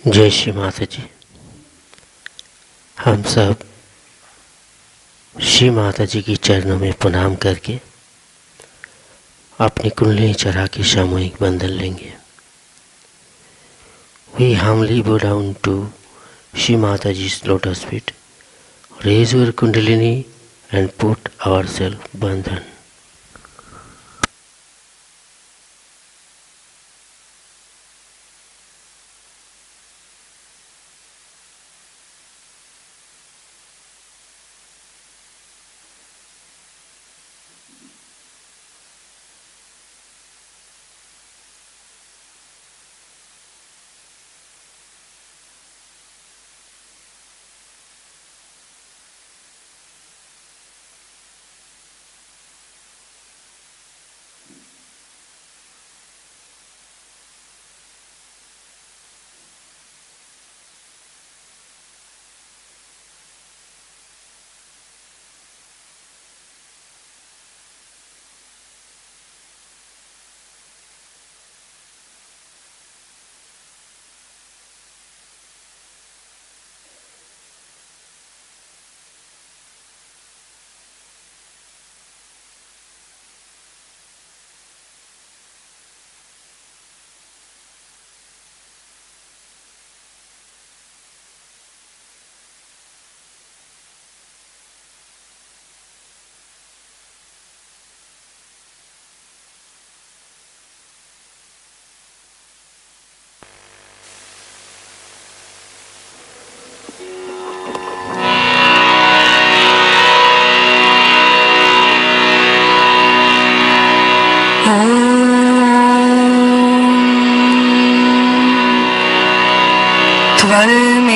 जय श्री माता जी। हम सब श्री माता जी की चरणों में प्रणाम करके अपनी कुंडली चढ़ा के सामूहिक बंधन लेंगे। We humbly bow down to Shri Mataji's lotus feet, raise your kundalini and put ourselves bandhan.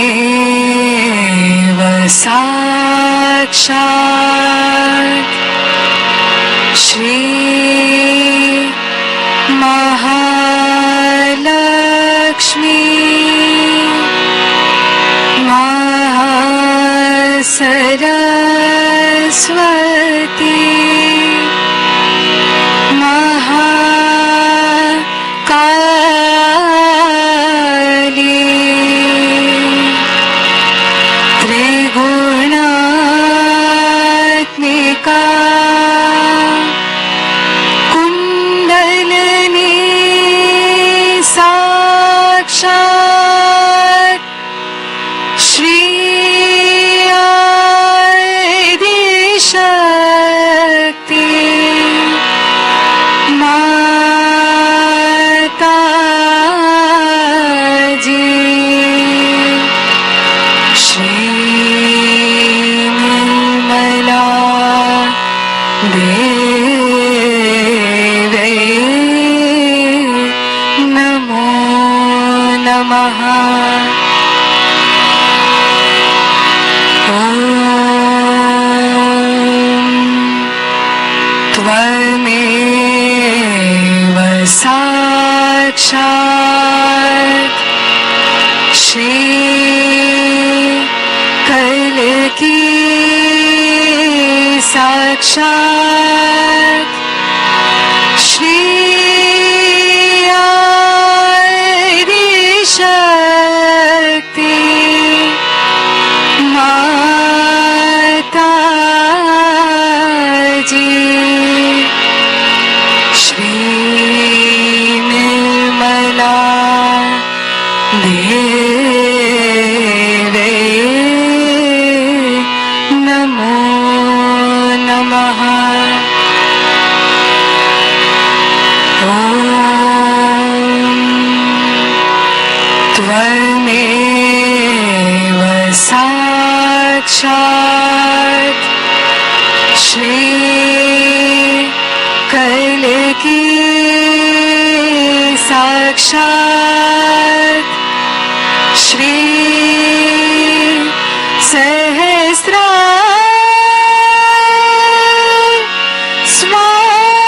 त्वमेव साक्षात् श्री महालक्ष्मी महासरस्वती महाकाली त्रिगुणात्मिका कुण्डलिनी साक्षात् श्री आदिशक्ति माताजी श्री निर्मला देवे नमो नमः। त्वमेव साक्षात् श्री कल्की साक्षात् श्री आदिशक्ति माताजी श्री निर्मला देवे नमो नमः। त्वमेव साक्षात् श्री कल्की साक्षात् श्री सहस्रा स्वामिनी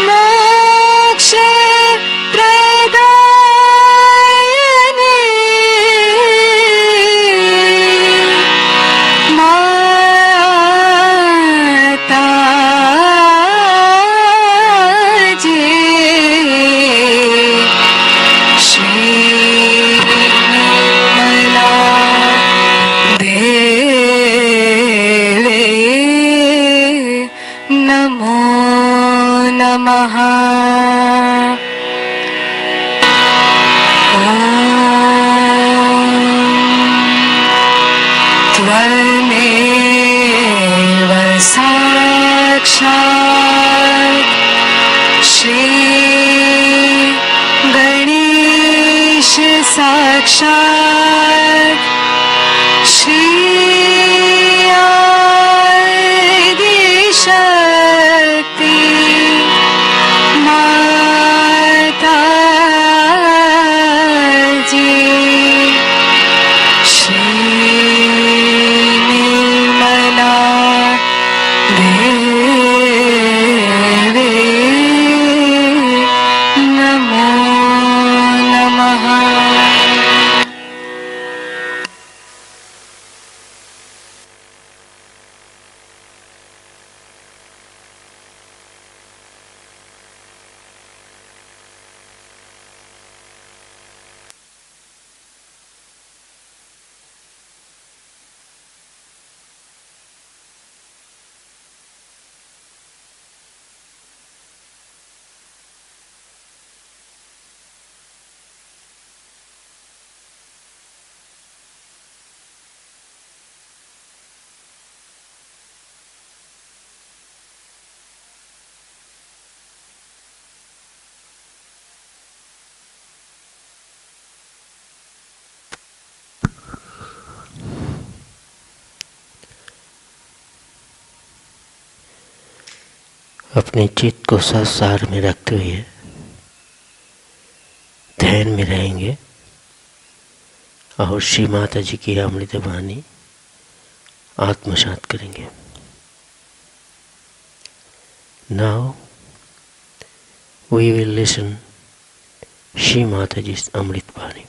मोक्ष प्रदायिनी माताजी त्वमेव साक्षात् श्री गणेश साक्षात् श्री आदि शक्ति माता जी श्री निर्मला देवी नमो नमः। अपने चित्त को संसार में रखते हुए ध्यान में रहेंगे और श्री माता जी की अमृत वाणी आत्मसात करेंगे। Now we will listen Shri Mataji's Amrit Bani.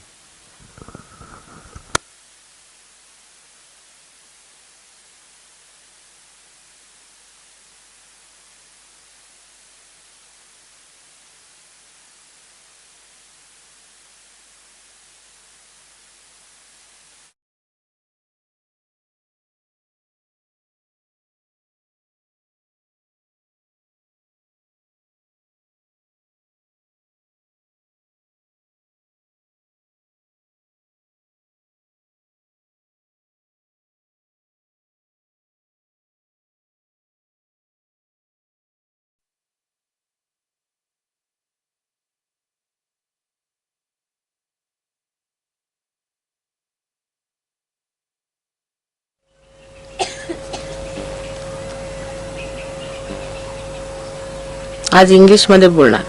आज इंग्लिश मध्ये बोलणार।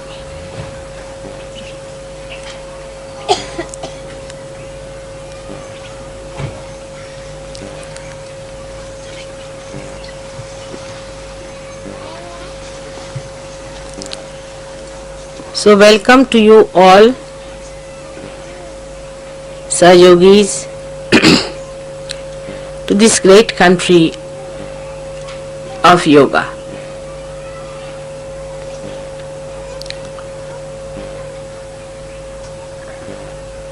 So welcome to you all, Sahayogis, to this great country of yoga.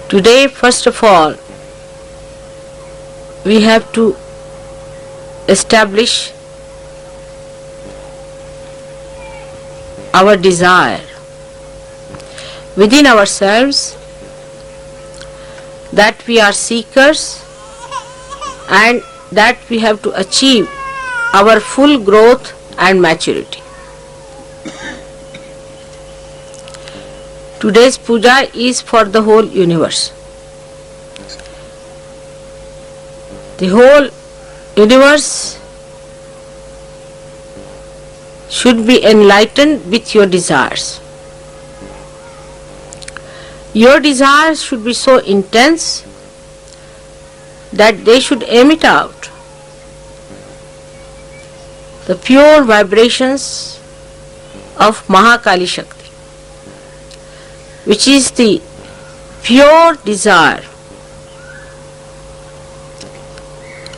Today, first of all, we have to establish our desire within ourselves that we are seekers and that we have to achieve our full growth and maturity. Today's puja is for the whole universe. The whole universe should be enlightened with your desires. Your desires should be so intense that they should emit out the pure vibrations of Mahakali Shakti, which is the pure desire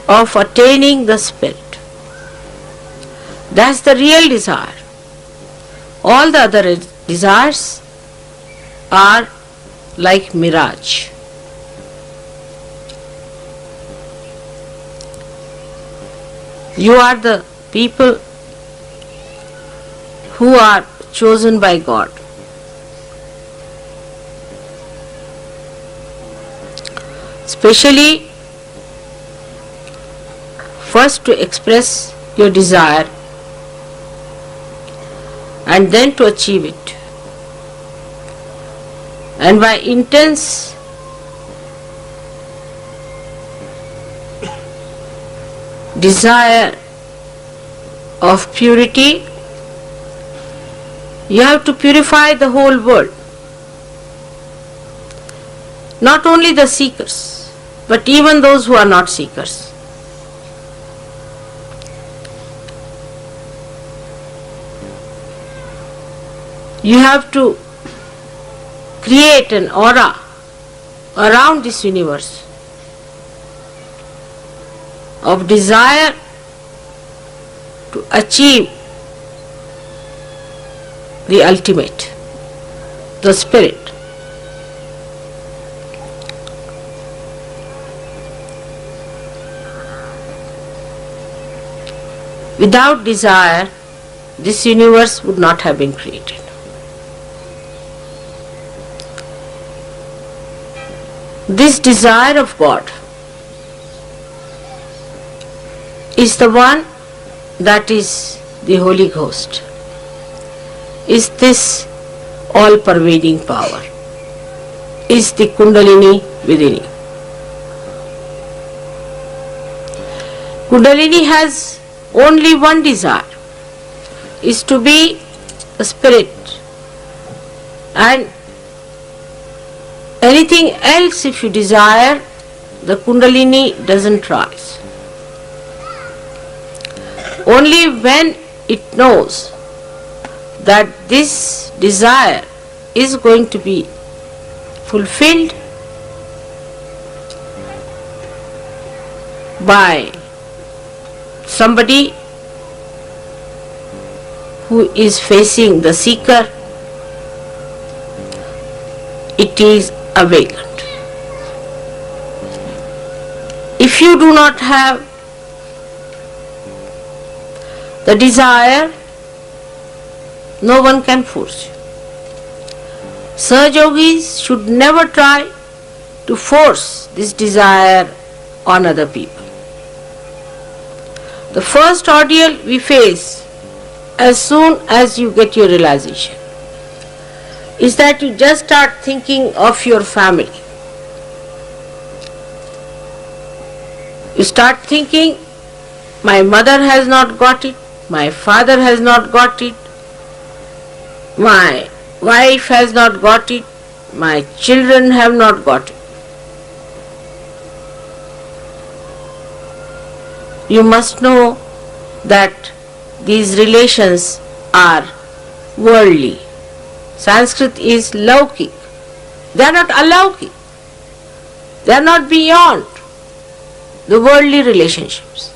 of attaining the spirit. That's the real desire. All the other desires are like mirage. You are the people who are chosen by God. Especially first to express your desire and then to achieve it. And by intense desire of purity, you have to purify the whole world. Not only the seekers, but even those who are not seekers. You have to create an aura around this universe of desire to achieve the ultimate, the spirit. Without desire, this universe would not have been created. This desire of God is the one that is the Holy Ghost, is this all-pervading power, is the Kundalini within you. Kundalini has only one desire, is to be a spirit, and anything else if you desire, the Kundalini doesn't rise. Only when it knows that this desire is going to be fulfilled by somebody who is facing the seeker, it is awakened. If you do not have the desire, no one can force you. Sahaja yogis should never try to force this desire on other people. The first ordeal we face as soon as you get your realization is that you just start thinking of your family. You start thinking, my mother has not got it, my father has not got it, my wife has not got it, my children have not got it. You must know that these relations are worldly. Sanskrit is laukik. They are not alaukik. They are not beyond the worldly relationships.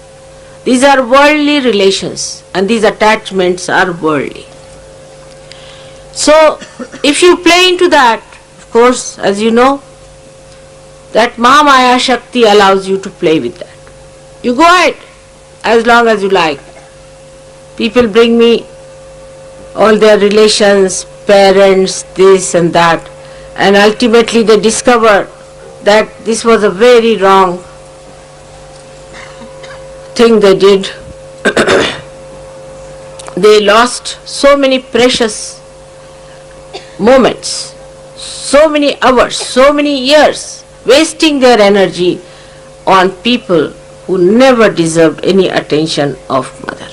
These are worldly relations and these attachments are worldly. So, if you play into that, of course, as you know, that Mahamaya Shakti allows you to play with that. You go ahead as long as you like. People bring me all their relations, parents, this and that, and ultimately they discover that this was a very wrong thing they did. They lost so many precious moments, so many hours, so many years, wasting their energy on people who never deserved any attention of mother.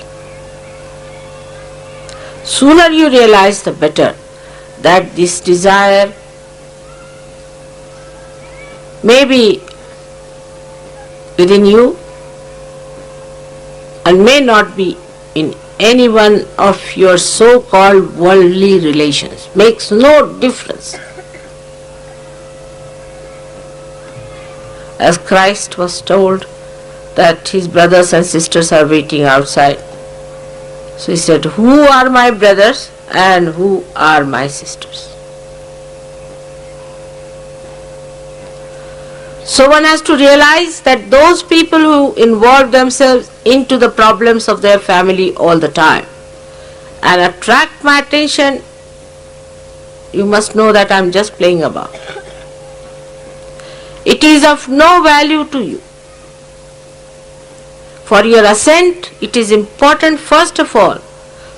Sooner you realize, the better, that this desire may be within you and may not be in any one of your so-called worldly relations. Makes no difference. As Christ was told that his brothers and sisters are waiting outside, so he said, who are my brothers and who are my sisters? So one has to realize that those people who involve themselves into the problems of their family all the time and attract my attention, you must know that I am just playing about. It is of no value to you. For your ascent, it is important first of all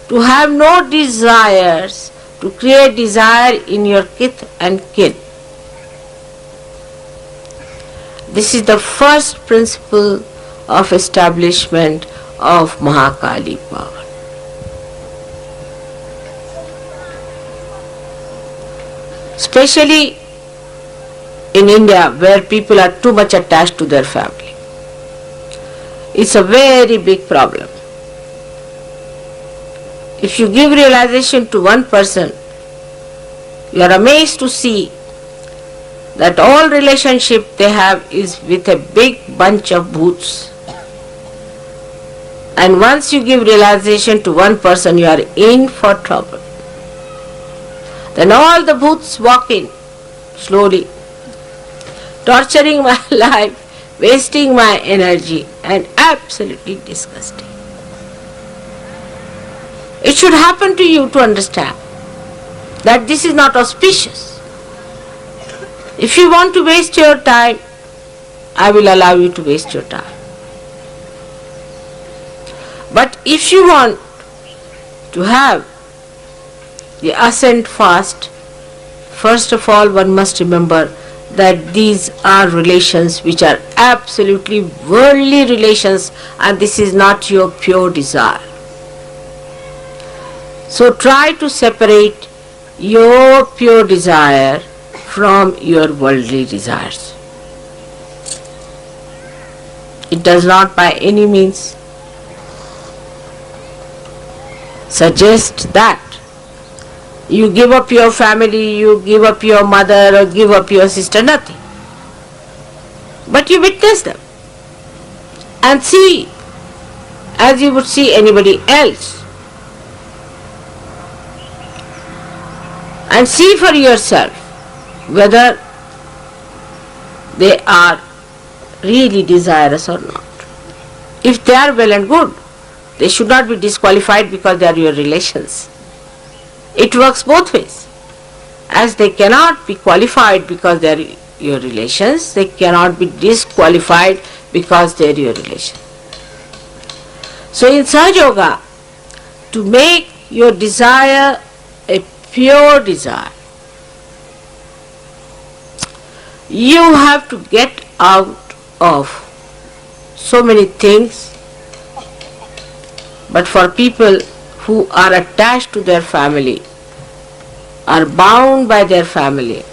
to have no desires, to create desire in your kith and kin. This is the first principle of establishment of Mahakali power. Especially in India, where people are too much attached to their family. It's a very big problem. If you give realization to one person, you are amazed to see that all relationship they have is with a big bunch of bhoots. And once you give realization to one person, you are in for trouble. Then all the bhoots walk in slowly, torturing my life, wasting my energy, and absolutely disgusting. It should happen to you to understand that this is not auspicious. If you want to waste your time, I will allow you to waste your time. But if you want to have the ascent fast, first of all one must remember that these are relations which are absolutely worldly relations, and this is not your pure desire. So try to separate your pure desire from your worldly desires. It does not by any means suggest that you give up your family, you give up your mother or give up your sister, nothing. But you witness them and see as you would see anybody else. And see for yourself whether they are really desirous or not. If they are well and good, they should not be disqualified because they are your relations. It works both ways. As they cannot be qualified because they are your relations, they cannot be disqualified because they are your relations. So in Sahaja Yoga, to make your desire a pure desire, you have to get out of so many things. But for people who are attached to their family, are bound by their family,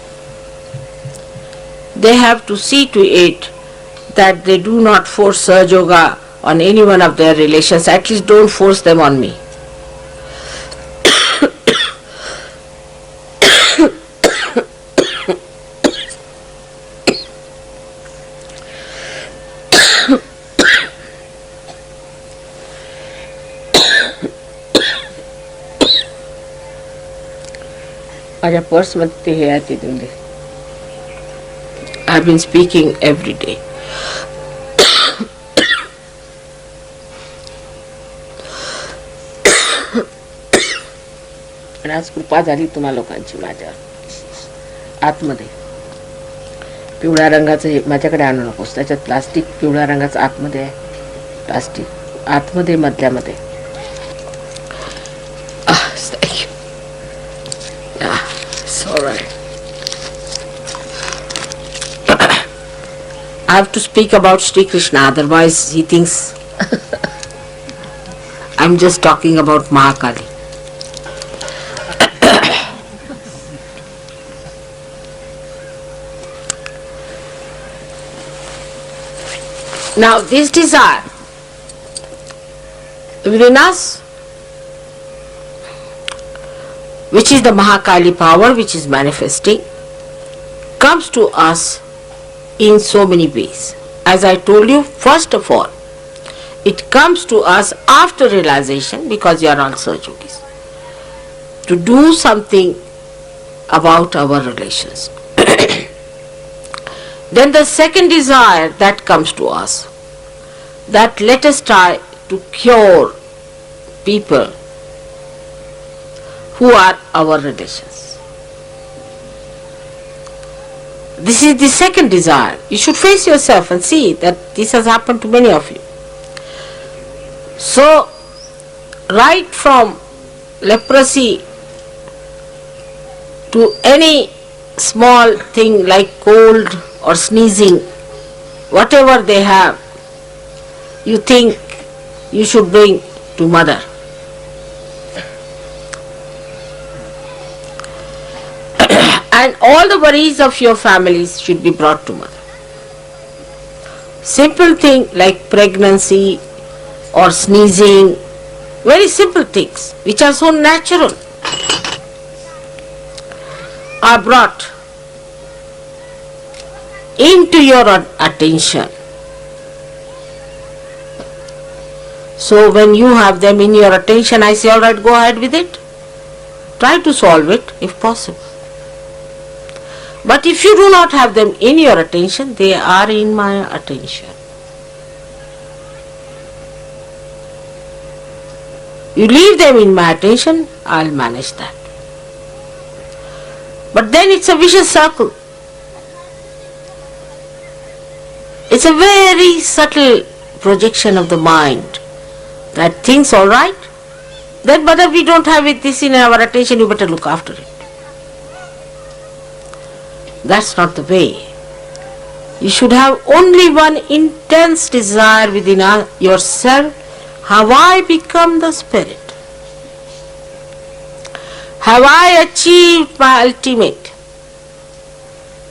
they have to see to it that they do not force Sahaja Yoga on any one of their relations. At least don't force them on me. माझ्या पर्समध्ये ते हे आहे ते देऊन दे. I've been speaking every day. आणि आज कृपा झाली तुम्हा लोकांची माझ्या आतमध्ये. पिवळ्या रंगाचं हे माझ्याकडे आणू नकोस. त्याच्यात प्लास्टिक पिवळ्या रंगाचं आतमध्ये आहे. प्लास्टिक आतमध्ये मधल्यामध्ये. Alright. I have to speak about Shri Krishna, otherwise he thinks I'm just talking about Mahakali. Now this desire within us, which is the Mahakali power which is manifesting, comes to us in so many ways. As I told you, first of all, it comes to us after realization, because you are on Sahaja Yogis, to do something about our relations. Then the second desire that comes to us, that let us try to cure people who are our relations. This is the second desire. You should face yourself and see that this has happened to many of you. So, right from leprosy to any small thing like cold or sneezing, whatever they have, you think you should bring to mother. And all the worries of your families should be brought to mother. Simple thing like pregnancy or sneezing, very simple things which are so natural, are brought into your attention. So when you have them in your attention, I say, alright, go ahead with it. Try to solve it if possible. But if you do not have them in your attention, they are in my attention. You leave them in my attention, I'll manage that. But then it's a vicious circle. It's a very subtle projection of the mind that thinks, alright, then mother, we don't have this in our attention, you better look after it. That's not the way. You should have only one intense desire within yourself. Have I become the spirit? Have I achieved my ultimate?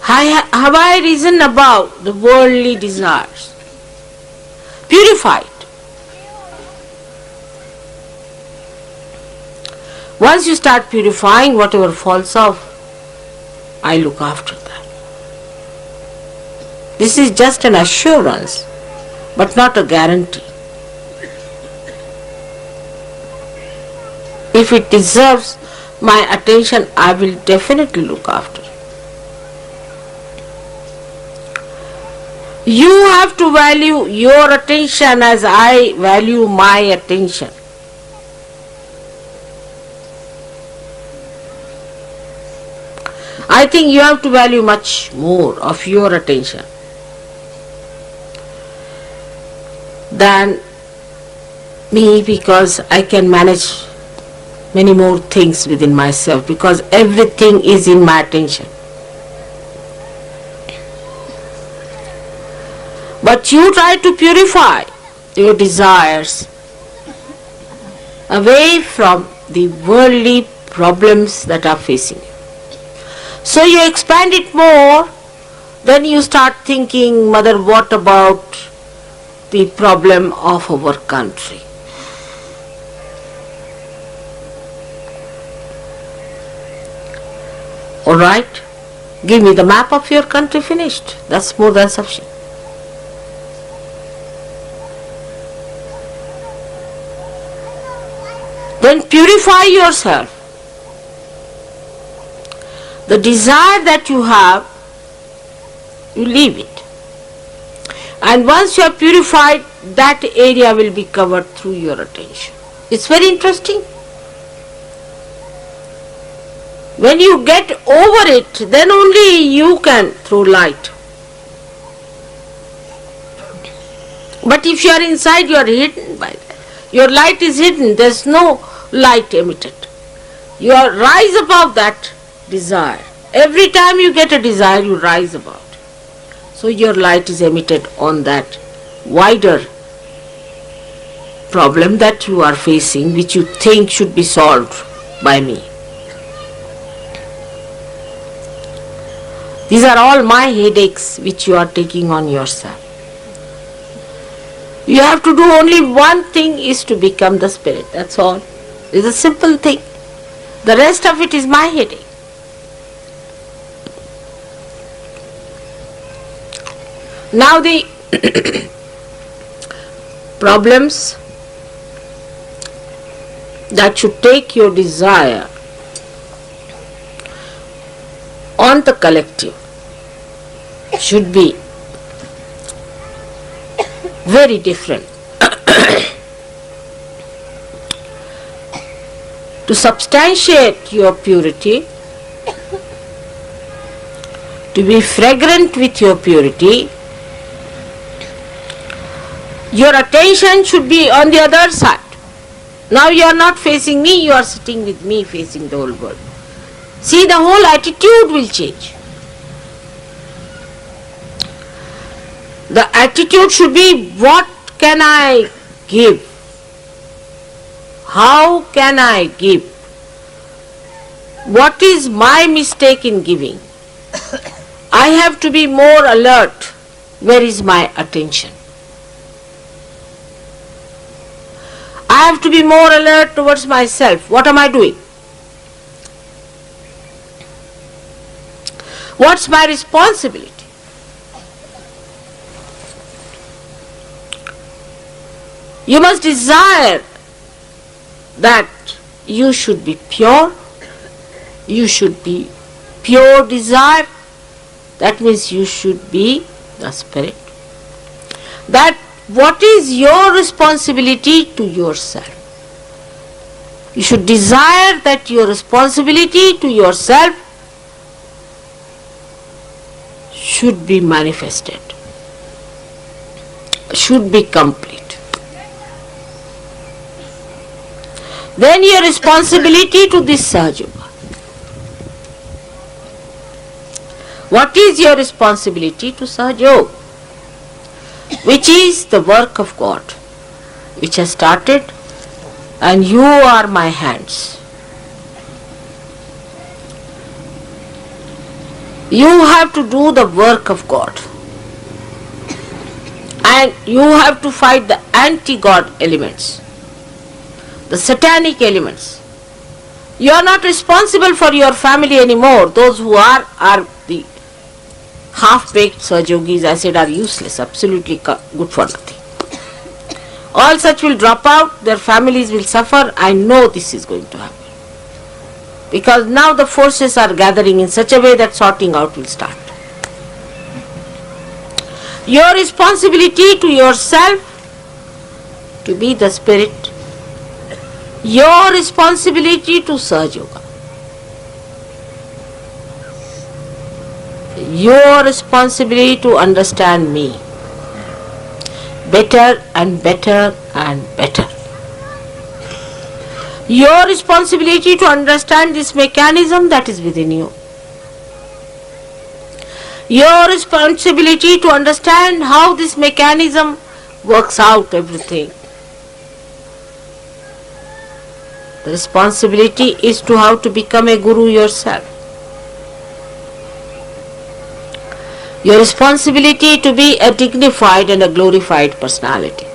Have I risen above the worldly desires? Purified. Once you start purifying, whatever falls off, I look after that. This is just an assurance, but not a guarantee. If it deserves my attention, I will definitely look after it. You have to value your attention as I value my attention. I think you have to value much more of your attention than me, because I can manage many more things within myself, because everything is in my attention. But you try to purify your desires away from the worldly problems that are facing you. So you expand it more, then you start thinking, mother, what about the problem of our country? Alright, give me the map of your country, finished. That's more than sufficient. Then purify yourself. The desire that you have, you leave it. And once you have purified, that area will be covered through your attention. It's very interesting. When you get over it, then only you can throw light. But if you are inside, you are hidden by that. Your light is hidden, there is no light emitted. You are rise above that desire. Every time you get a desire, you rise above it. So your light is emitted on that wider problem that you are facing, which you think should be solved by me. These are all my headaches which you are taking on yourself. You have to do only one thing, is to become the spirit. That's all. It's a simple thing. The rest of it is my headache. Now the problems that should take your desire on the collective should be very different. To substantiate your purity, to be fragrant with your purity, Your attention should be on the other side. Now you are not facing me, you are sitting with me facing the whole world. See, the whole attitude will change. The attitude should be, what can I give? How can I give? What is my mistake in giving? I have to be more alert. Where is my attention? I have to be more alert towards myself. What am I doing? What's my responsibility? You must desire that you should be pure. You should be pure desire. That means you should be the spirit. That what is your responsibility to yourself? You should desire that your responsibility to yourself should be manifested, should be complete. Then your responsibility to this Sahaja. What is your responsibility to Sahaja? Which is the work of God, which has started, and you are my hands. You have to do the work of God, and you have to fight the anti-God elements, the satanic elements. You are not responsible for your family anymore. Those who are the half-baked Sahajogis, I said, are useless, absolutely good for nothing. All such will drop out, their families will suffer. I know this is going to happen. Because now the forces are gathering in such a way that sorting out will start. Your responsibility to yourself to be the spirit. Your responsibility to Sahaja. Your responsibility to understand me better and better and better. Your responsibility to understand this mechanism that is within you. Your responsibility to understand how this mechanism works out everything. The responsibility is to how to become a guru yourself. Your responsibility to be a dignified and a glorified personality.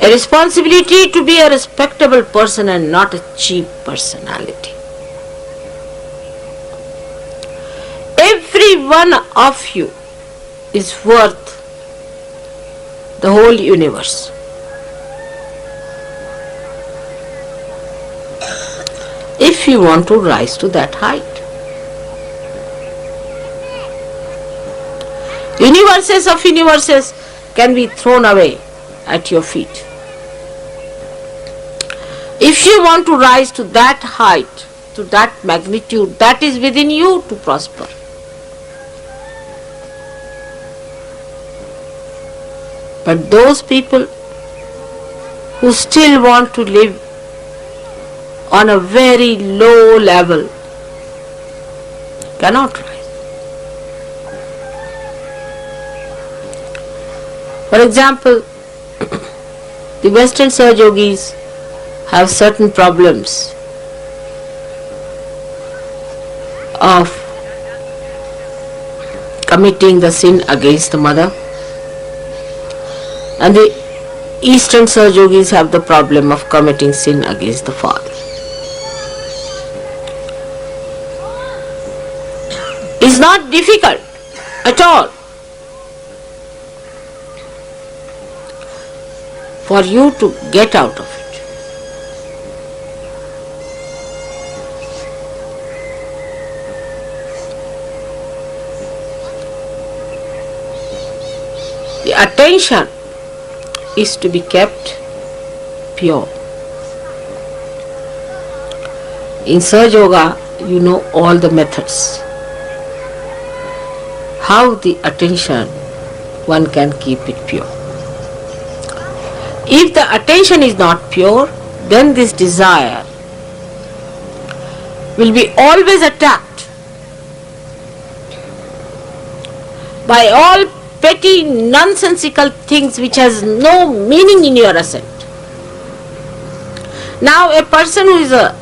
A responsibility to be a respectable person and not a cheap personality. Every one of you is worth the whole universe. If you want to rise to that height. Universes of universes can be thrown away at your feet. If you want to rise to that height, to that magnitude, that is within you to prosper. But those people who still want to live on a very low level cannot rise. For example, the Western Sahajogis have certain problems of committing the sin against the mother, and the Eastern Sahajogis have the problem of committing sin against the father. It's not difficult at all for you to get out of it. The attention is to be kept pure. In Sahaja Yoga, you know all the methods. How the attention one can keep it pure. If the attention is not pure, then this desire will be always attacked by all petty nonsensical things which has no meaning in your ascent. Now a person who is a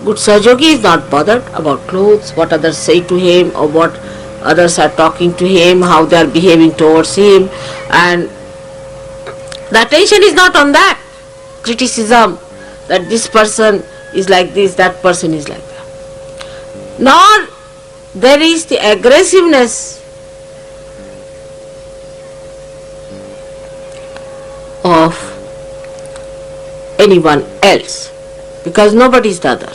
good Sahajogi is not bothered about clothes, what others say to him or what others are talking to him, how they are behaving towards him, and the attention is not on that. Criticism that this person is like this, that person is like that. Nor there is the aggressiveness of anyone else, because nobody is the other.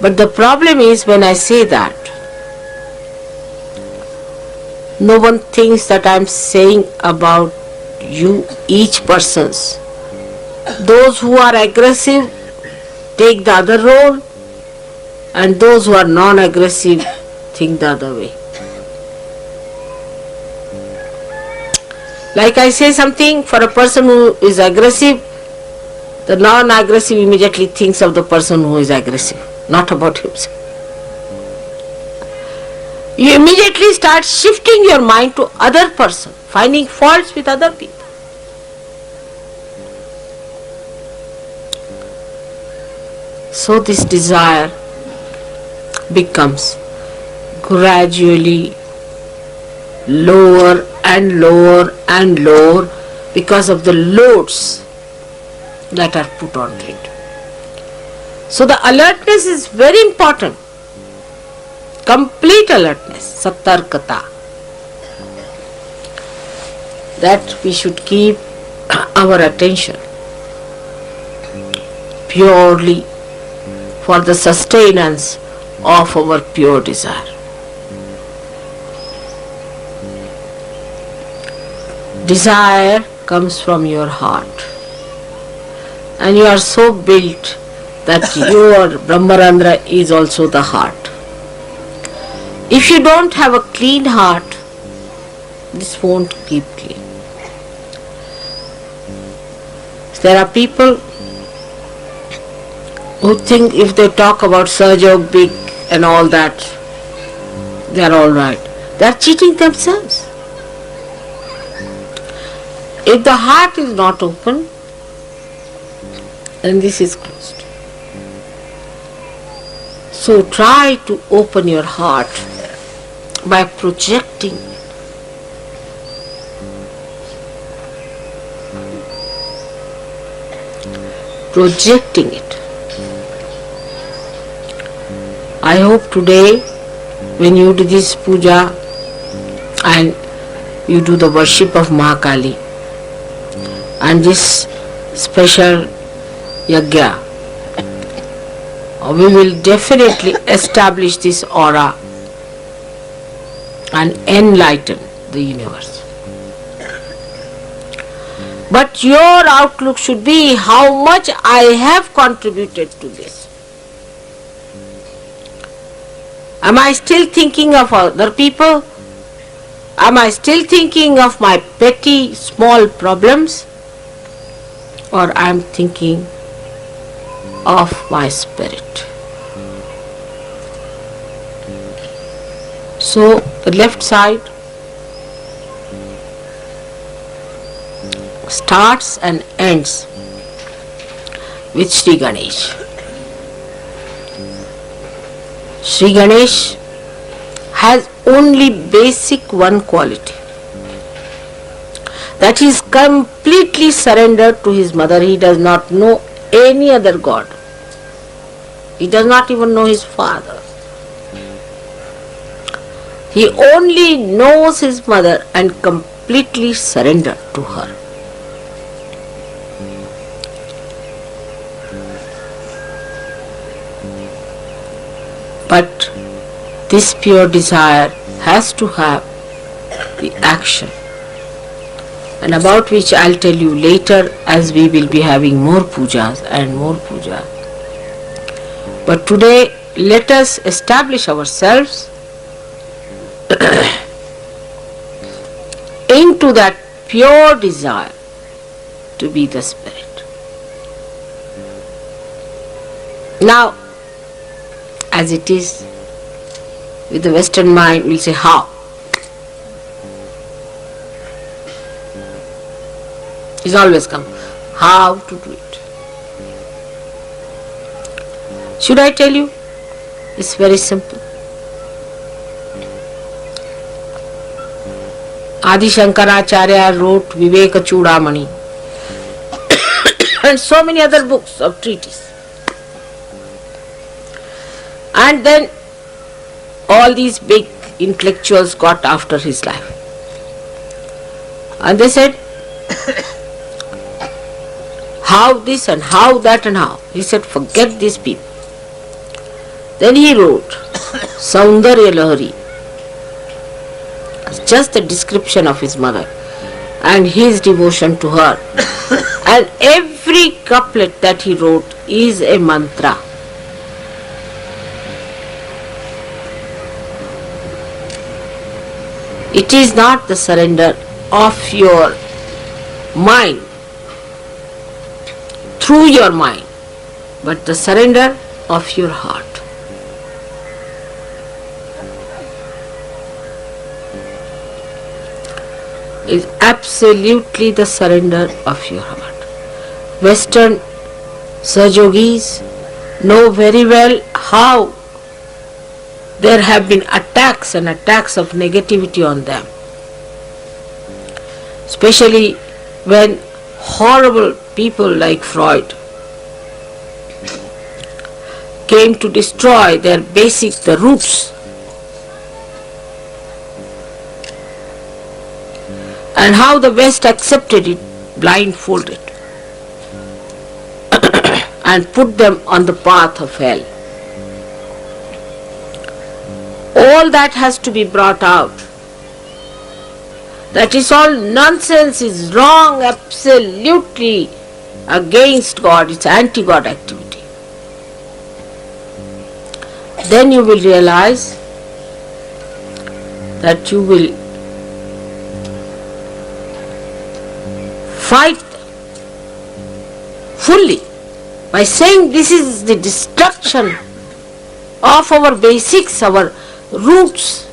But the problem is, when I say that, no one thinks that I am saying about you, each person's. Those who are aggressive take the other role, and those who are non-aggressive think the other way. Like I say something, for a person who is aggressive, the non-aggressive immediately thinks of the person who is aggressive, not about himself. You immediately start shifting your mind to other person, finding faults with other people. So this desire becomes gradually lower and lower and lower because of the loads that are put on it. So the alertness is very important. Complete alertness, satarkata. That we should keep our attention purely for the sustenance of our pure desire. Desire comes from your heart, and you are so built that your Brahmarandra is also the heart. If you don't have a clean heart, this won't keep clean. There are people who think if they talk about Sahaja, big and all that, they are all right. They are cheating themselves. If the heart is not open, then this is closed. So try to open your heart by projecting. Projecting it. I hope today when you do this puja and you do the worship of Mahakali and this special yajna, we will definitely establish this aura and enlighten the universe. But your outlook should be how much I have contributed to this. Am I still thinking of other people? Am I still thinking of my petty small problems? Or I am thinking of my spirit? So the left side starts and ends with Shri Ganesh. Shri Ganesh has only basic one quality, that he is completely surrendered to his mother. He does not know any other god. He does not even know his father. He only knows his mother and completely surrendered to her. But this pure desire has to have the action, and about which I'll tell you later as we will be having more pujas and more puja. But today let us establish ourselves into that pure desire to be the spirit. Now, as it is, with the Western mind, we'll say how. It's always come. How to do it. Should I tell you? It's very simple. Adi Shankaracharya wrote Viveka Chudamani and so many other books of treatises. And then all these big intellectuals got after his life. And they said, how this and how that and how. He said, forget these people. Then he wrote Saundarya Lahari, just a description of his mother and his devotion to her. And every couplet that he wrote is a mantra. It is not the surrender of your mind, through your mind, but the surrender of your heart. Is absolutely the surrender of your heart. Western Sahajogis know very well how there have been attacks and attacks of negativity on them. Especially when horrible people like Freud came to destroy their basic, the roots. And how the West accepted it blindfolded and put them on the path of hell. All that has to be brought out. That is all nonsense, is wrong, absolutely against God, it's anti-God activity. Then you will realize that you will fight fully by saying this is the destruction of our basics, our roots.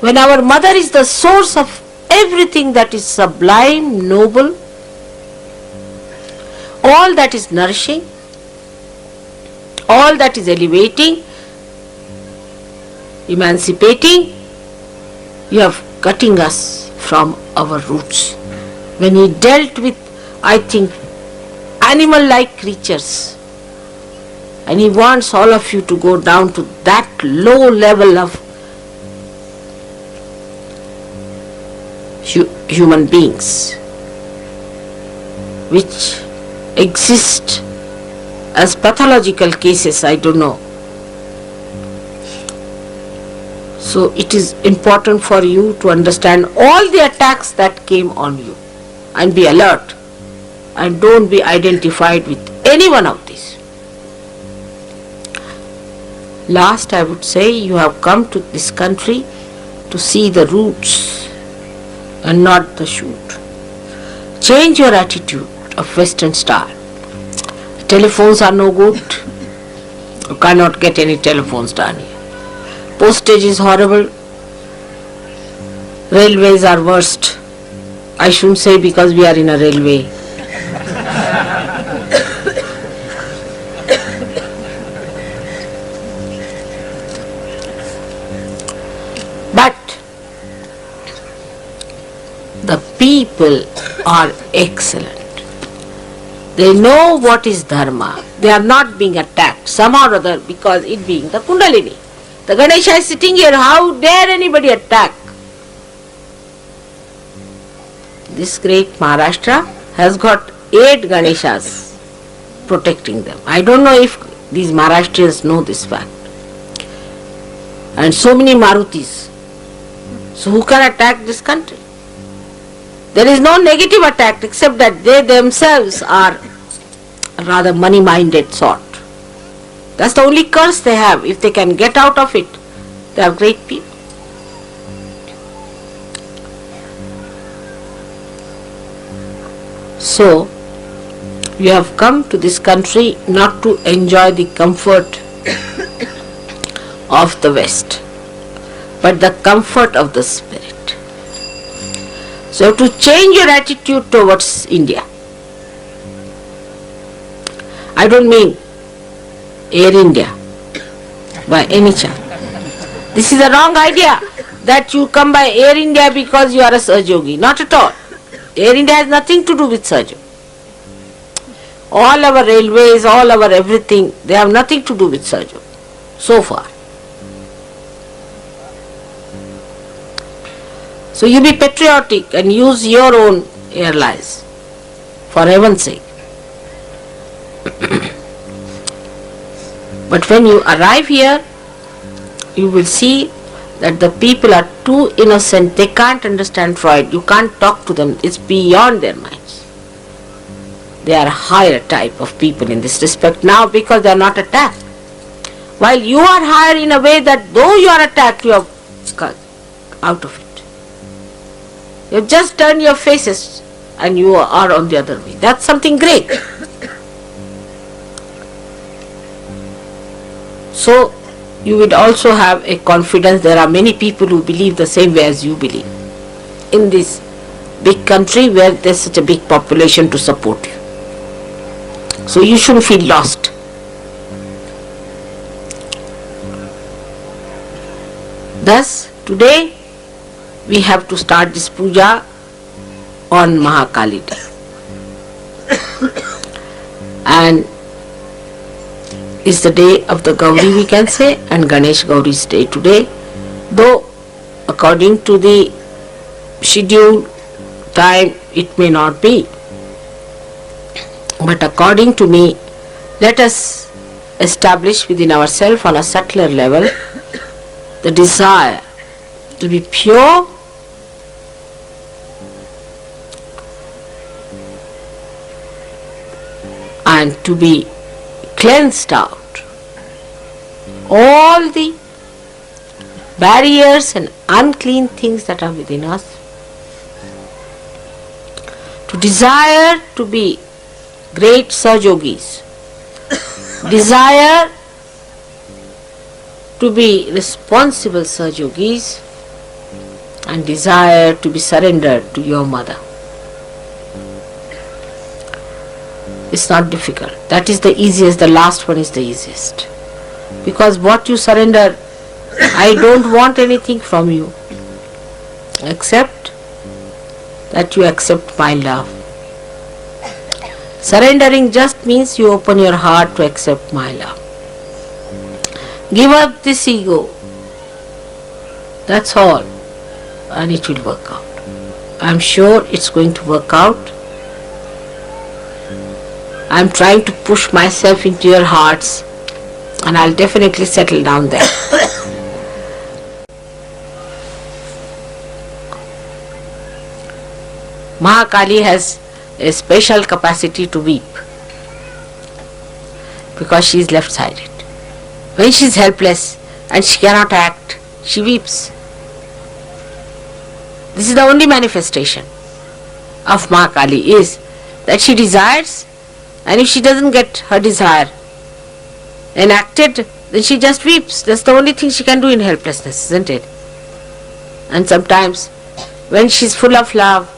When our mother is the source of everything that is sublime, noble, all that is nourishing, all that is elevating, emancipating, you are cutting us from our roots. When he dealt with, I think, animal-like creatures, and he wants all of you to go down to that low level of human beings, which exist as pathological cases, I don't know. So it is important for you to understand all the attacks that came on you and be alert and don't be identified with any one of these. Last, I would say, you have come to this country to see the roots and not the shoot. Change your attitude of Western style. Telephones are no good. You cannot get any telephones done here. Postage is horrible. Railways are worst. I shouldn't say because we are in a railway. But the people are excellent. They know what is dharma. They are not being attacked somehow or other because it being the Kundalini. The Ganesha is sitting here. How dare anybody attack? This great Maharashtra has got 8 Ganeshas protecting them. I don't know if these Maharashtrians know this fact. And so many Marutis. So who can attack this country? There is no negative attack except that they themselves are rather money-minded sort. That's the only curse they have. If they can get out of it, they are great people. So, you have come to this country not to enjoy the comfort of the West, but the comfort of the spirit. So, to change your attitude towards India. I don't mean Air India by any chance. This is a wrong idea that you come by Air India because you are a Sahaja. Not at all. Air India has nothing to do with Sahaja. All our railways, all our everything, they have nothing to do with Sahaja so far. So you be patriotic and use your own airlines, for heaven's sake. But when you arrive here, you will see that the people are too innocent. They can't understand Freud. You can't talk to them. It's beyond their minds. They are a higher type of people in this respect now because they are not attacked. While you are higher in a way that though you are attacked, you are out of it. You have just turned your faces and you are on the other way. That's something great. So, you would also have a confidence. There are many people who believe the same way as you believe in this big country where there's such a big population to support you. So you shouldn't feel lost. Thus, today we have to start this puja on Mahakali Day. And is the day of the Gauri, we can say, and Ganesh Gauri's day today, though according to the scheduled time it may not be. But according to me, let us establish within ourselves on a subtler level the desire to be pure and to be cleansed out all the barriers and unclean things that are within us, to desire to be great Sahajogis, desire to be responsible Sahajogis, and desire to be surrendered to your mother. It's not difficult. That is the easiest. The last one is the easiest. Because what you surrender, I don't want anything from you except that you accept my love. Surrendering just means you open your heart to accept my love. Give up this ego. That's all. And it will work out. I'm sure it's going to work out. I'm trying to push myself into your hearts and I'll definitely settle down there. Mahakali has a special capacity to weep because she is left-sided. When she is helpless and she cannot act, she weeps. This is the only manifestation of Mahakali, is that she desires, and if she doesn't get her desire enacted, then she just weeps. That's the only thing she can do in helplessness, isn't it? And sometimes when she's full of love,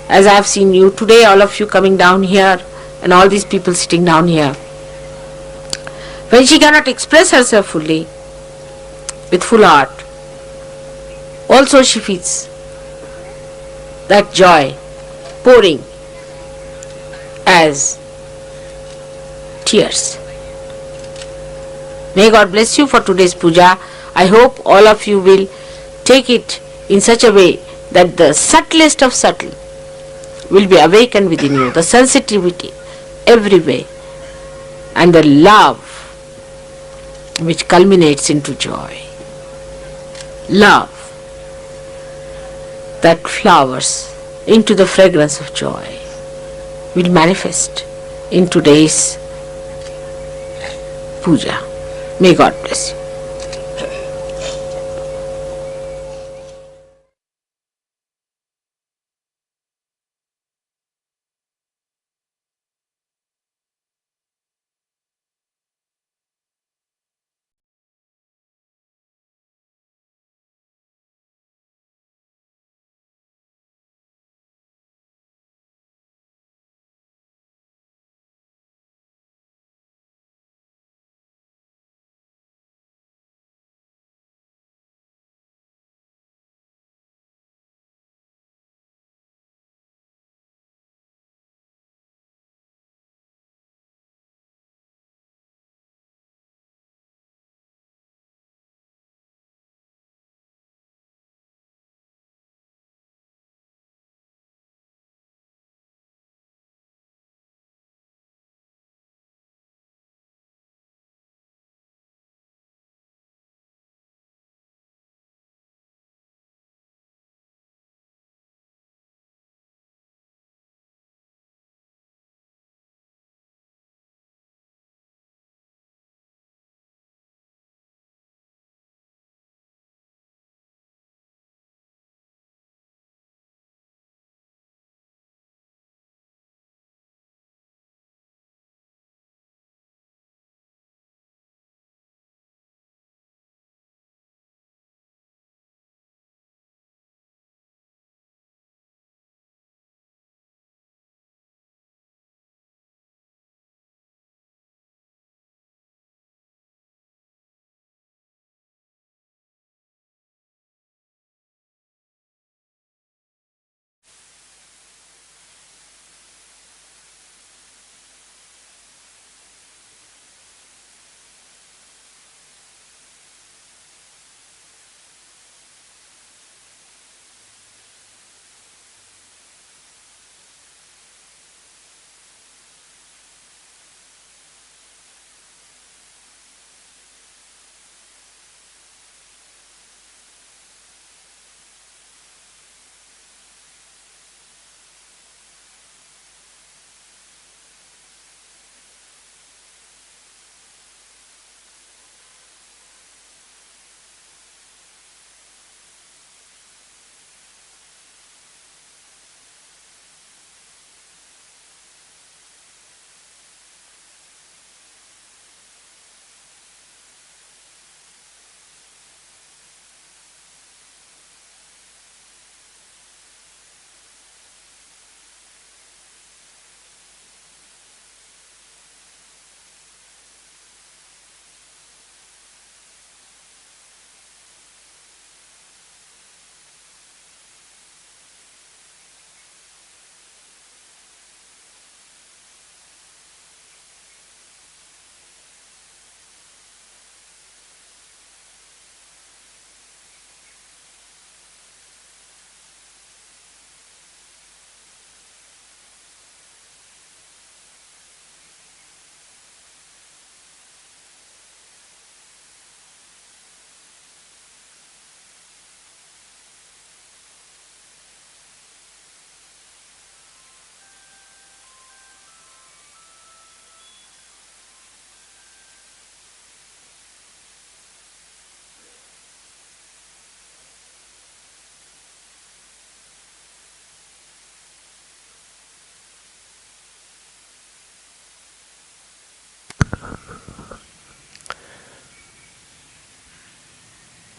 as I have seen you today, all of you coming down here and all these people sitting down here, when she cannot express herself fully with full heart, also she feels that joy pouring as tears. May God bless you for today's puja. I hope all of you will take it in such a way that the subtlest of subtle will be awakened within you, the sensitivity every way, and the love which culminates into joy. Love that flowers into the fragrance of joy will manifest in today's puja. May God bless you.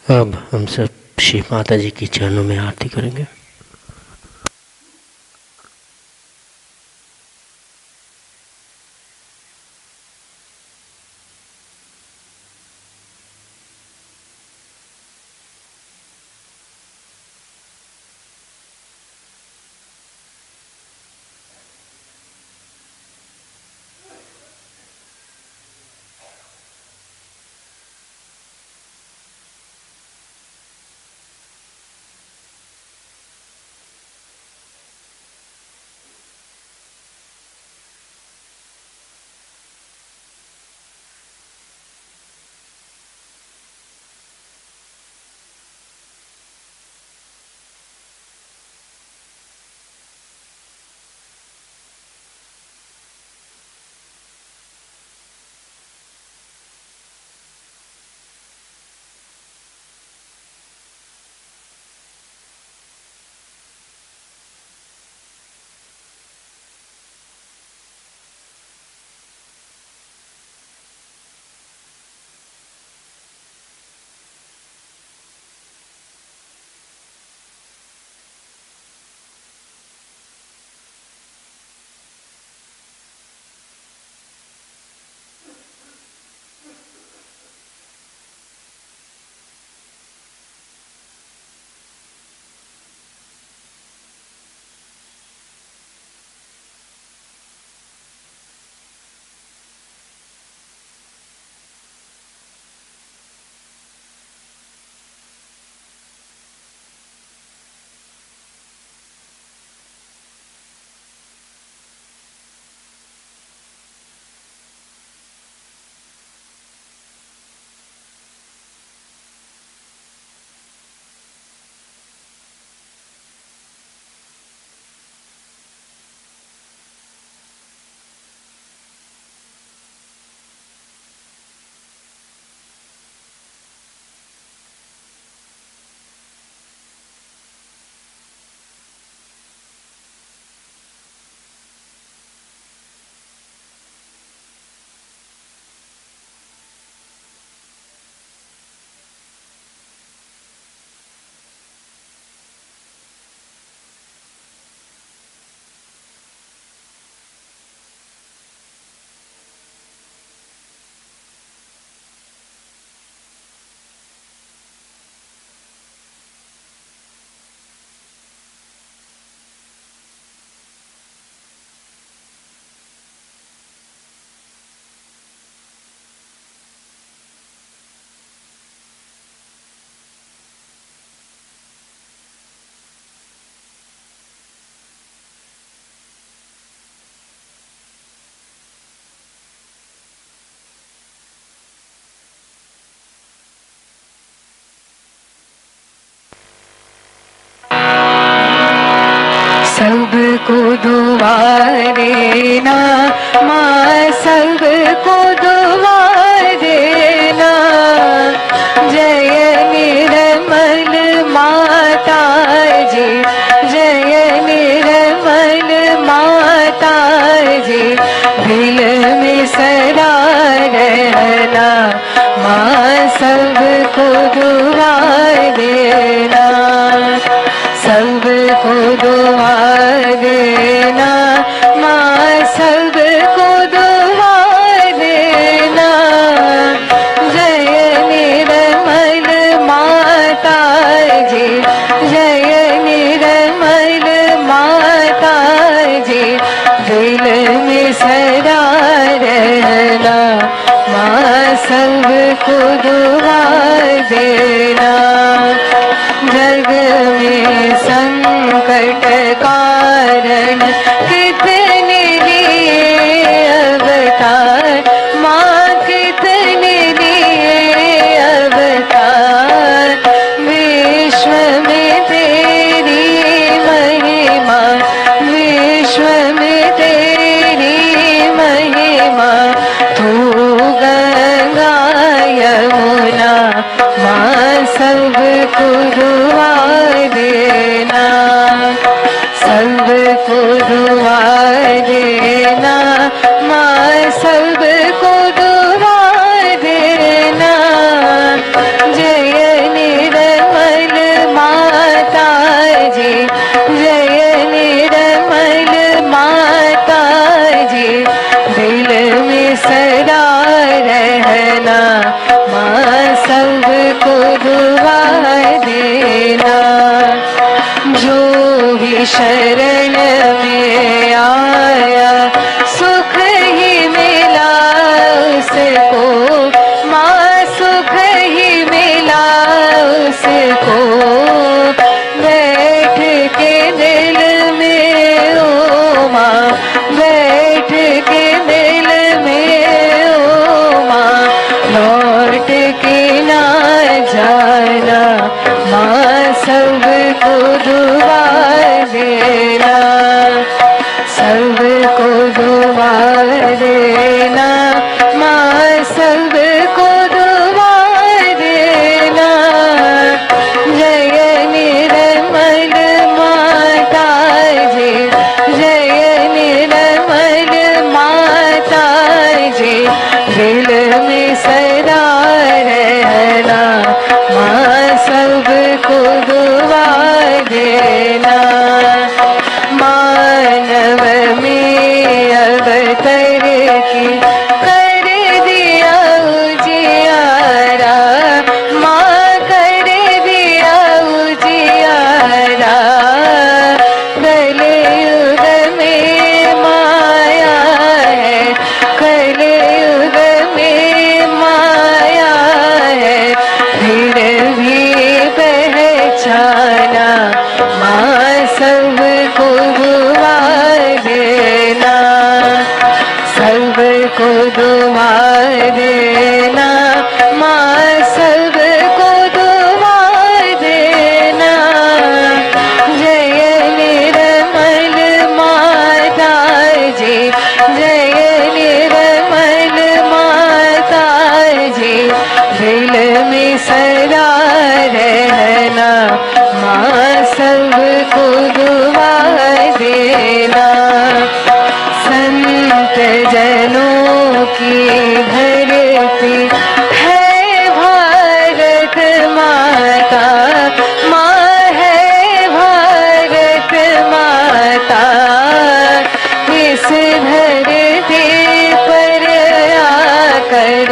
अब हम सब श्री माता जी के चरणों में आरती करेंगे। सबको दुआ देना माँ, सबको दुआ देना। जय निर्मल माता जी, जय निर्मल माता जी। दिल में सदा रहना माँ, सबको दुआ देना, सबको दुआ देना माँ, सबको दुआ देना। जय निर्मल माता जी, जय निर्मल माता जी। दिल में सदा रहना माँ, सबको दुआ देना। जग में संकट कारण कितने लिए अवतार माँ, कितने लिए अवतार। विश्व में तेरी महिमा, विश्व में तेरी महिमा। तू गंगा यमुना माँ, सबको दुआ देना, सबको दुआ देना माँ, सबको दुआ देना। जय जिसको बैठ के दिल में ओ माँ, बैठ के दिल में ओ माँ, लौट के ना जाना माँ, सबको दुआ देना, सबको दुआ देना माँ, सबको दुआ देना। जय निर्मल माता जी, जय निर्मल माता जी, दिल में सदा रहना माँ, सबको दुआ देना। मानव में अवतर की कर दिया उजियारा माँ, कर दिया उजियारा, कलयुग में माया है, कलयुग में माया है, फिर भी पहचाना माँ, सबको दुआ देना, सबको दुआ देना माँ, सबको दुआ देना। जय निर्मल माता जी, जय निर्मल माता जी, दिल में सदा रहना माँ, सबको दुआ देना। संत जनों की धरती है भारत माता, माँ है भारत माता, इस धरती पर आकर,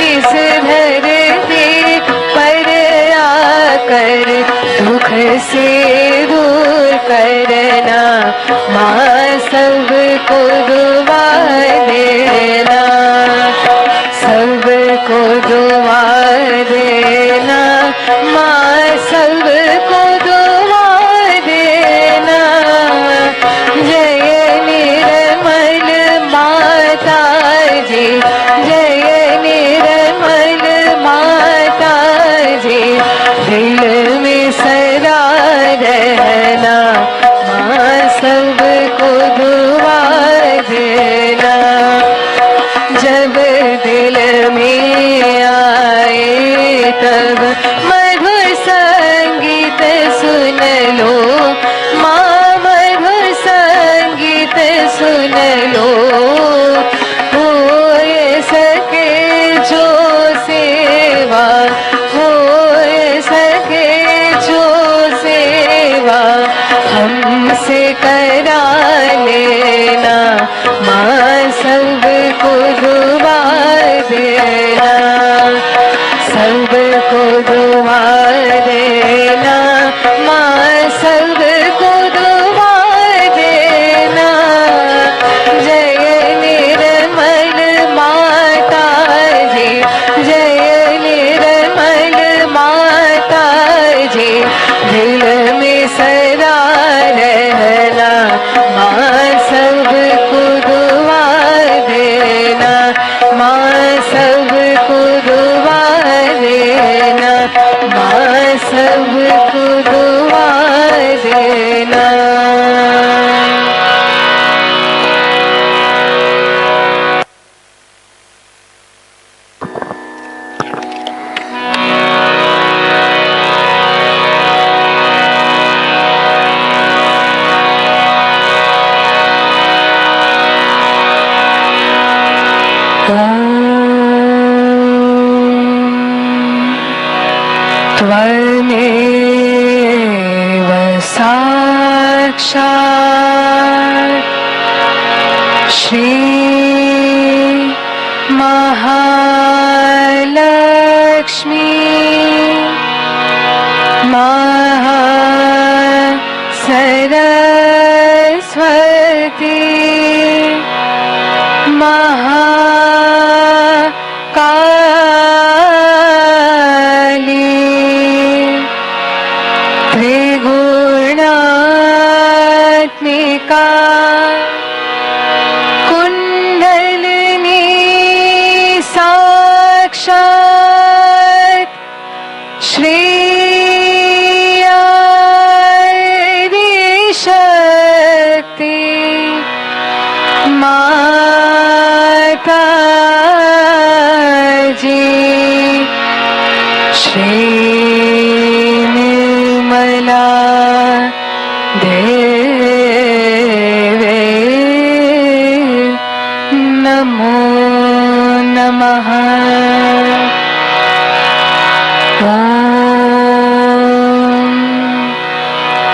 इस धरती पर आकर दुख से दूर करना माँ, सबको दुआ देना, सबको दुआ देना माँ, सबको दुआ देना। जय निर्मल माता जी, जय निर्मल माता जी, दिल में सदा रहना माँ, सबको दुआ देना। जब दिल में आए तब मधुर संगीत सुन लो माँ, मधुर संगीत सुन लो, हो सके जो सेवा, हो सके जो सेवा, हमसे करा लेना माँ, सबको दुआ देना, सबको दुआ देना माँ, सबको दुआ देना। जय निर्मल माता जी, जय निर्मल माता जी, दिल में सदा रहना माँ, सबको दुआ देना माँ, सबको दुआ देना माँ, सबको दुआ देना। त्वमेव साक्षात् श्री महालक्ष्मी महासरस्वती महाकाली आध्यात्मिका कुंडलिनी साक्षात् श्री शक्ति माता जी श्री निर्मला देवे नमो नमः।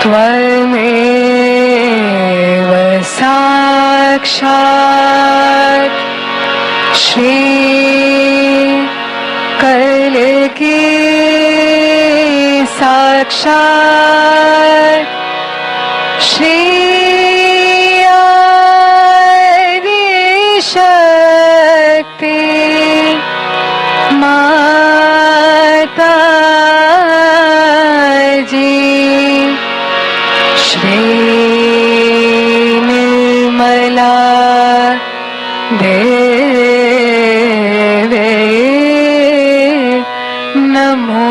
त्वमेव साक्षात् श्री कलकी साक्षात् श्री आदिशक्ति माता जी श्री निर्मला देवे नमो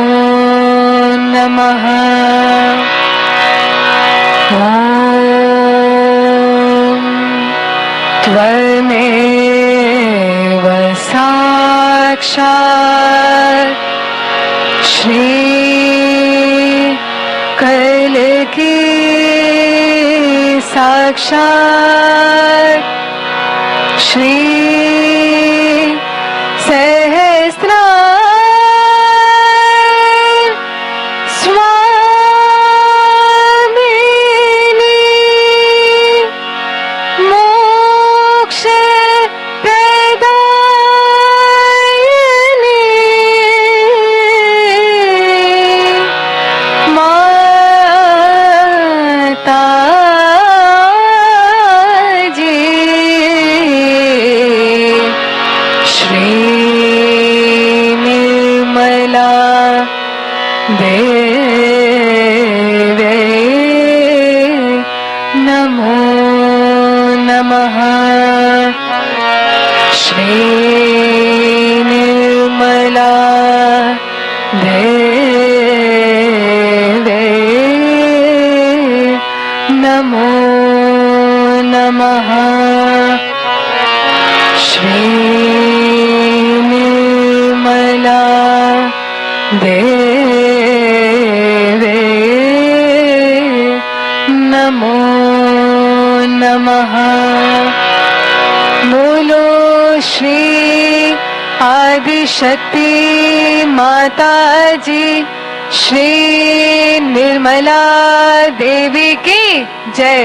नमः। त्वमेव साक्षात् श्री कलकी साक्षात् श्री सहस्रार स्वामिनी मोक्ष प्रदायिनी माता जी श्री निर्मला देवे नमो नमः। श्री निर्मला देवे नमो नमः। श्री निर्मला देवे नमो नमः। बोलो श्री आदिशक्ति माता जी श्री निर्मला देवी की जय।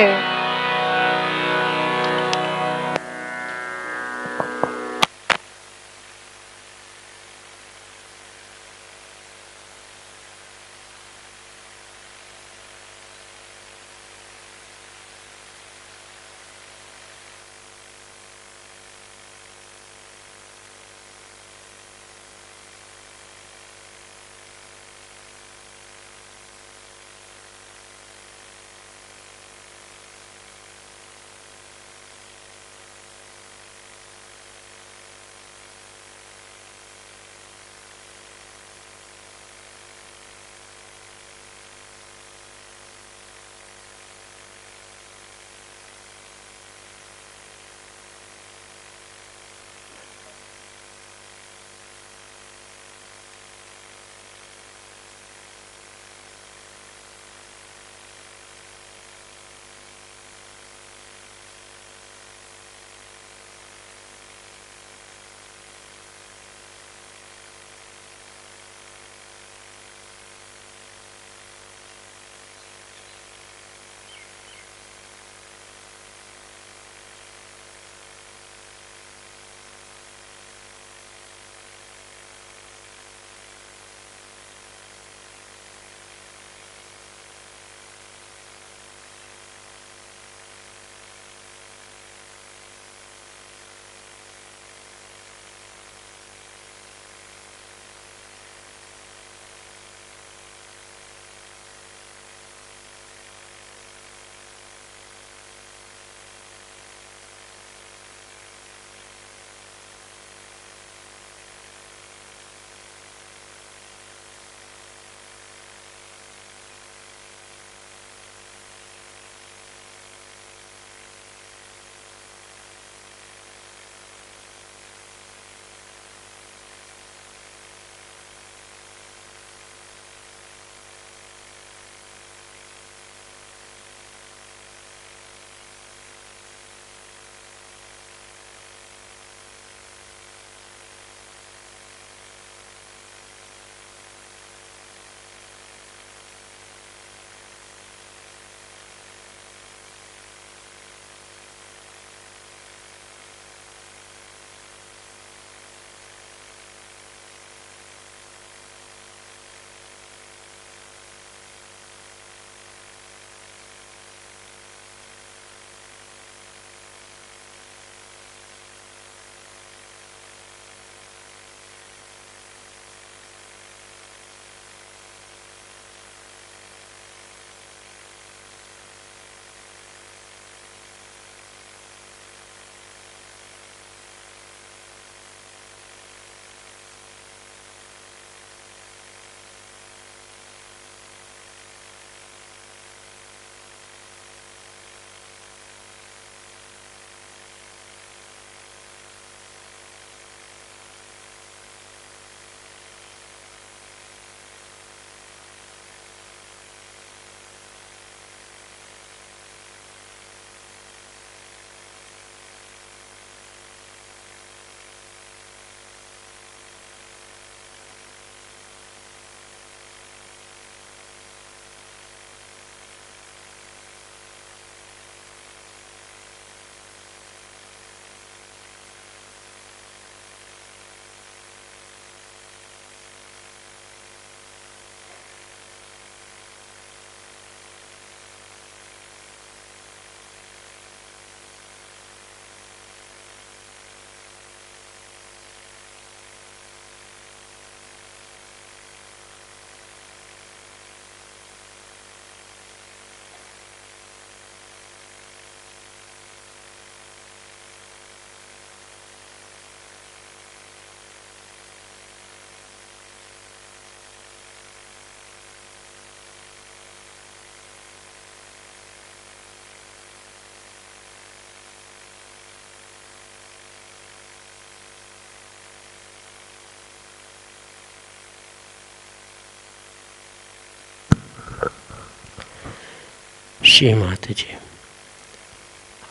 श्री माता जी,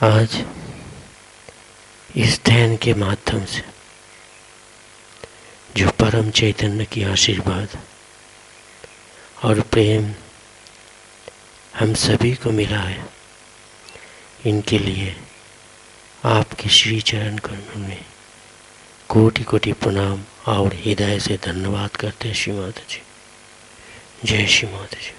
आज इस ध्यान के माध्यम से जो परम चैतन्य की आशीर्वाद और प्रेम हम सभी को मिला है, इनके लिए आपके श्री चरण कमलों में कोटि कोटि प्रणाम और हृदय से धन्यवाद करते हैं श्री माता जी। जय श्री माता जी।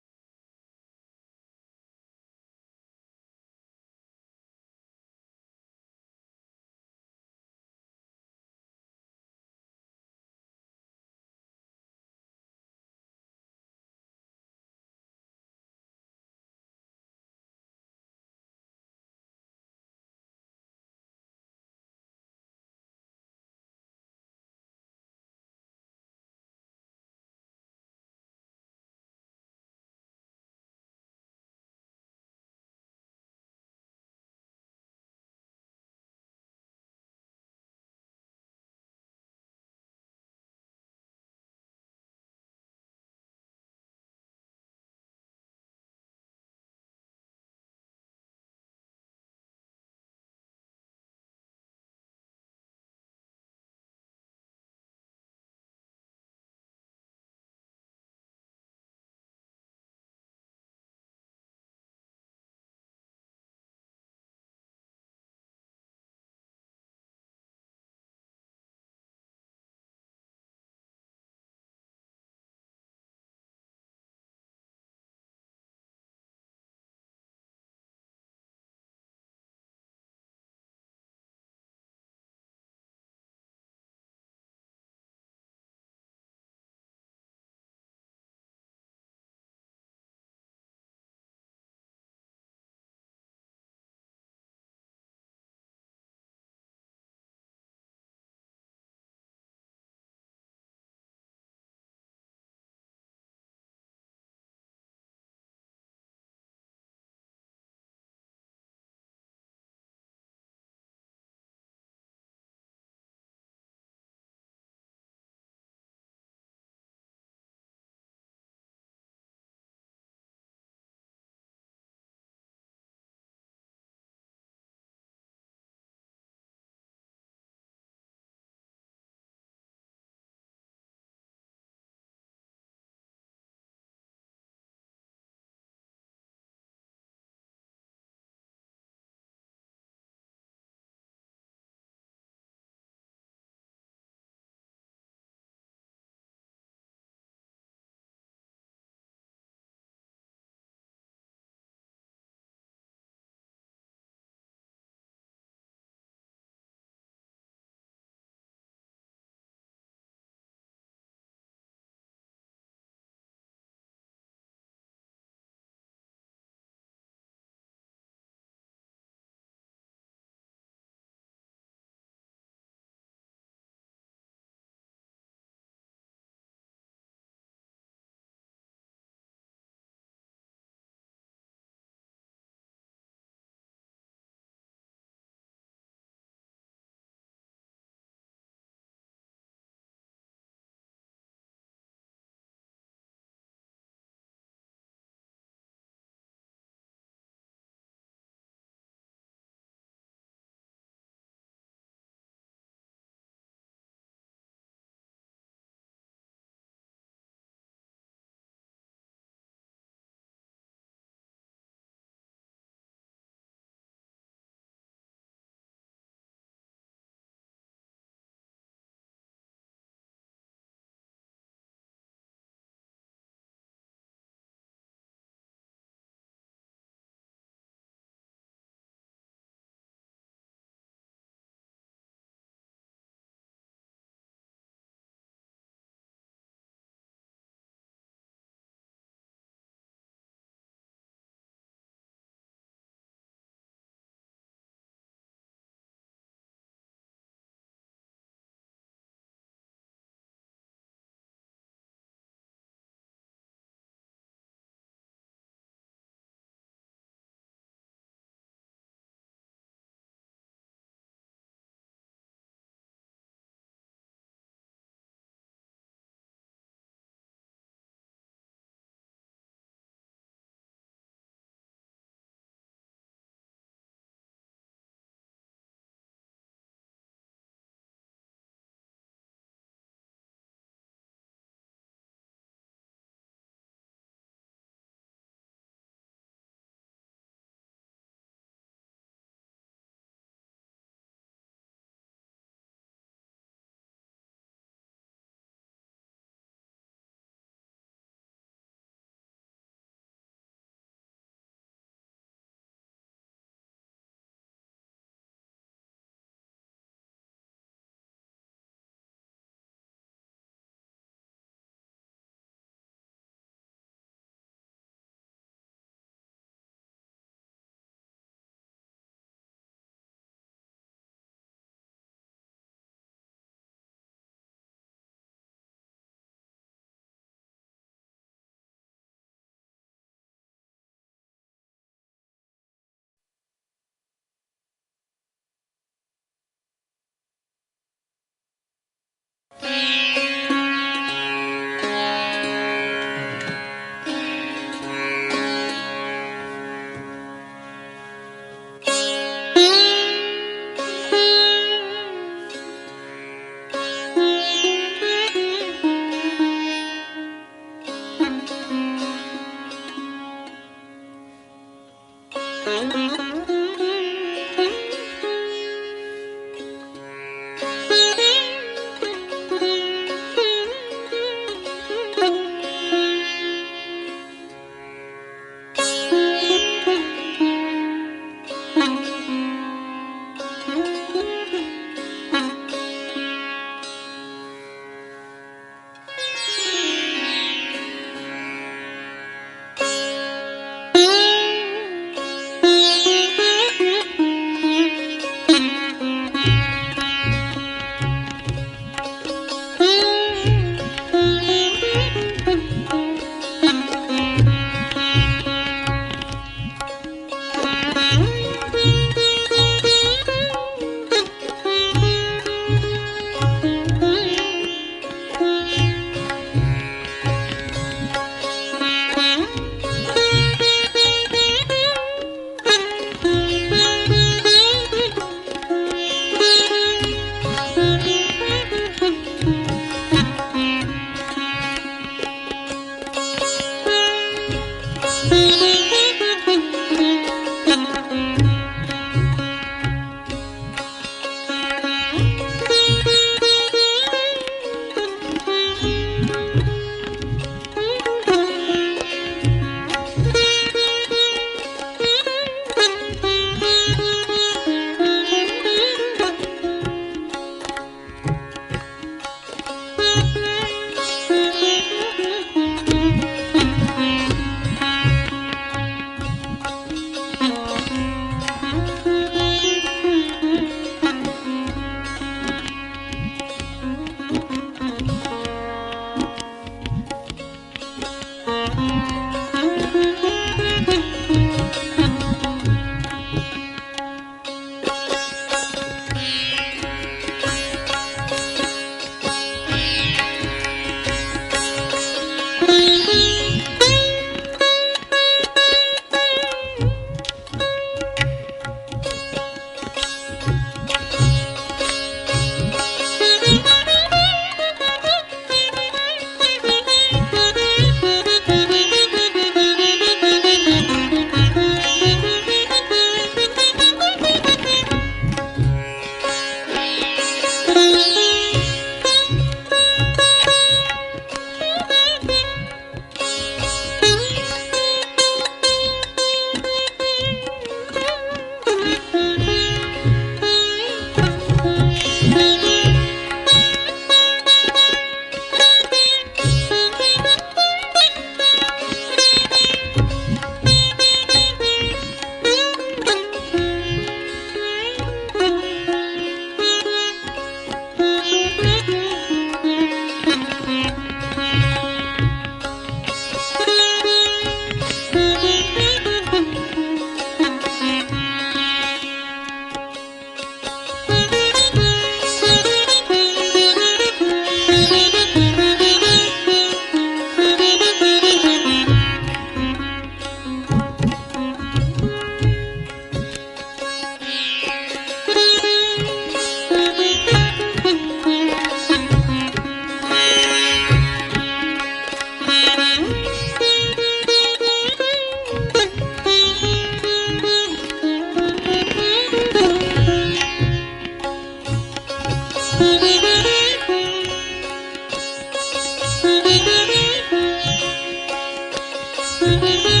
Thank you.